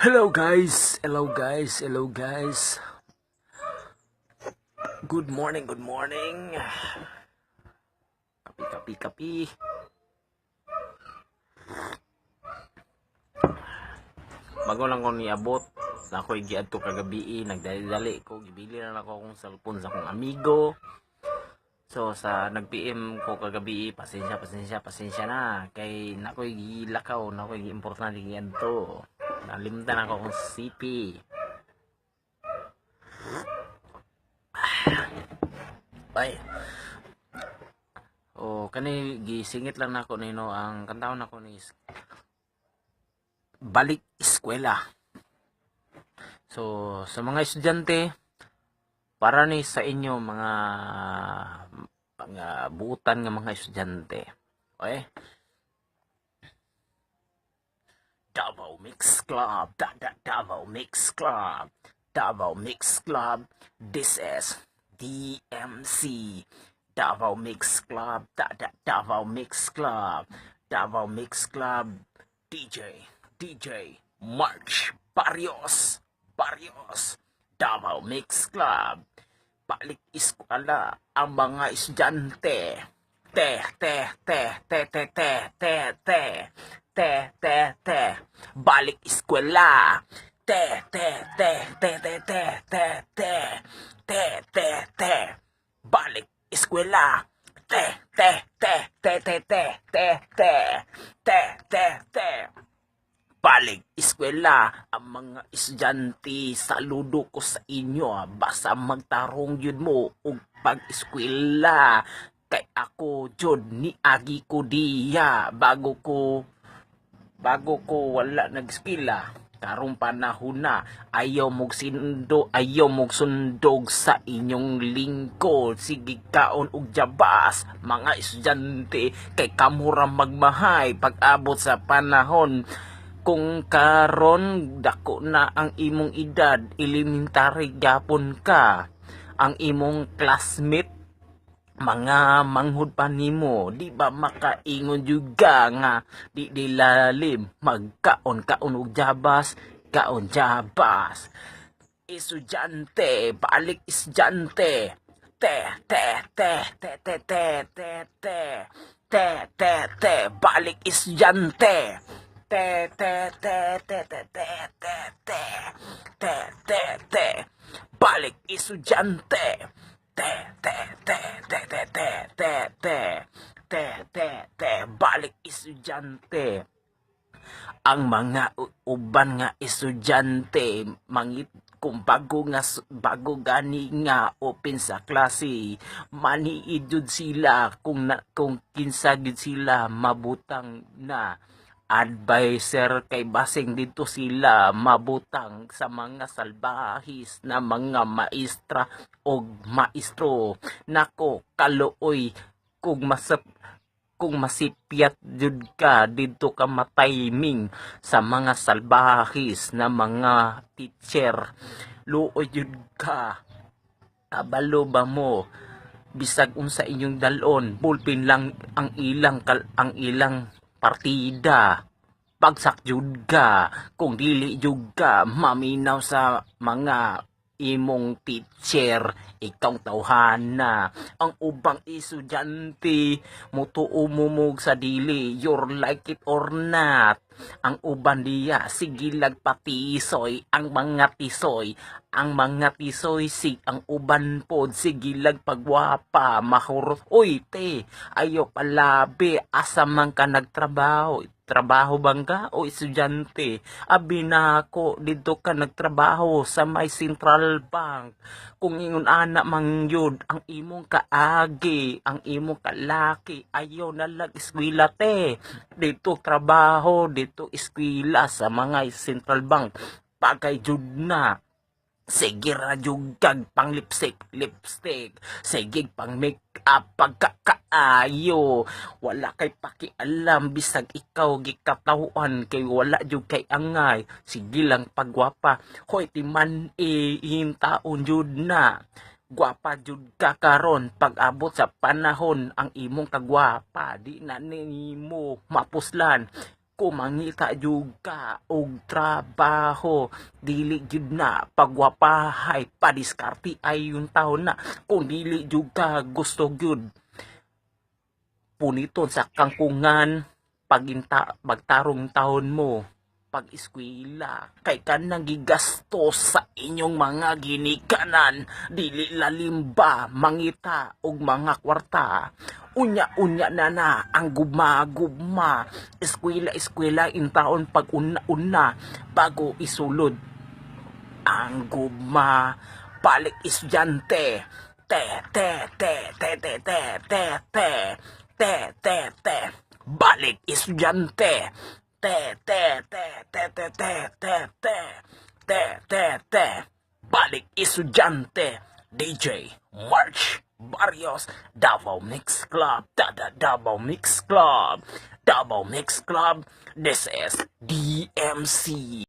Hello guys, hello guys, hello guys. Good morning, good morning. Kapi, kapi, kapi. Bago lang ko niabot, na ako'y giadto kagabi, nagdali-dali ko, gibili na ako akong cellphone sa akong amigo. So sa nag-PM ko kagabi, pasensya na. Kay nako'y gilakaw, nako'y importante giadto. Nalimtan ako akong CP. Ay. O kani gisingit lang nako nino ang kantaon nako ni balik eskwela. So sa mga estudyante, para ni sa inyo mga buutan nga mga estudyante. Okay? Davao Mix Club, Davao Mix Club, Davao Mix Club. This is DMC. Davao Mix Club, Davao Mix Club, Davao Mix Club. DJ March Barrios, Davao Mix Club. Balik eskwela ang mga estudyante. Balik eskwela. Balik eskwela. Balik eskwela ang mga estudyante. Saludo ko sa inyo, basta magtarong yun mo og pag-eskwela. Kay ako jud ni agi ko diya bago ko wala nag-eskwela. Karong panahon na ayaw mog sundog sa inyong lingkod. Sige kaon og jabas mga estudyante, kay kamura magmahay pag-abot sa panahon. Kung karon dako na ang imong edad, elementary gapon ka, ang imong classmate mga manghud pa nimo, di ba makaingon juga nga di dilalim magkaon og jabas, kaon jabas. Estudyante, balik estudyante. Balik estudyante. Balik estudyante. Balik estudyante. Ang mga uban nga estudyante mangit kung bago gani nga open sa klase, maniid jud sila kung kinsa gid sila mabutang na advisor, kay basing dito sila mabutang sa mga salbahis na mga maestra o maestro. Nako, kaluoy kung masipyat jud ka dito ka matiming sa mga salbahis na mga teacher. Luoy jud ka. Kabalo ba mo? Bisag unsa inyong dalon, ballpen lang ang ilang partida. Pagsak jud ka, kung dili jud ka maminaw sa mga imong teacher, ikaw tawhana. Ang ubang estudyante mutuo mumog sa dili, you're like it or not. Ang uban diya sigilag patisoy, ang mga tisoy ang uban pod sigilag pagwapa mahurot. Uy te, ayo palabi, asa man ka nagtrabaho bangga o estudyante? Abi na ako dito ka nagtrabaho sa may Central Bank. Kung ingon ana man yun ang imong kaagi, ang imong kalaki, ayaw na lang eskwela te. Dito trabaho, dito eskwela sa mga Central Bank. Pagay jud na. Sige ra jud kag pang lipstick. Sige pang make-up pagkakaayo. Wala kay pakialam bisag ikaw gikatawhan kay wala jud kay angay. Sige lang pagwapa. Hoy timan hintaon jud na. Gwapa jud ka karon pag-abot sa panahon ang imong kagwapa di na nimo mapuslan. kumangita juga og trabaho, dili jud na pagwapahay padiskarte ay yung taon na, kung dili juga gusto gyud puniton sa kangkungan magtarong taon mo pag-eskwela, kay kanang gigastos sa inyong mga ginikanan, dili lalimba mangita og mga kwarta. Unya-unya na ang guma-guma, eskwela intaon pag una-una bago isulod ang guma. Balik estudyante, te te te te te te te te te te te balik estudyante, te te te te te te te te te te te balik estudyante. DJ March Barrios, Davao Mix Club, Davao Mix Club, Davao Mix Club. This is DMC.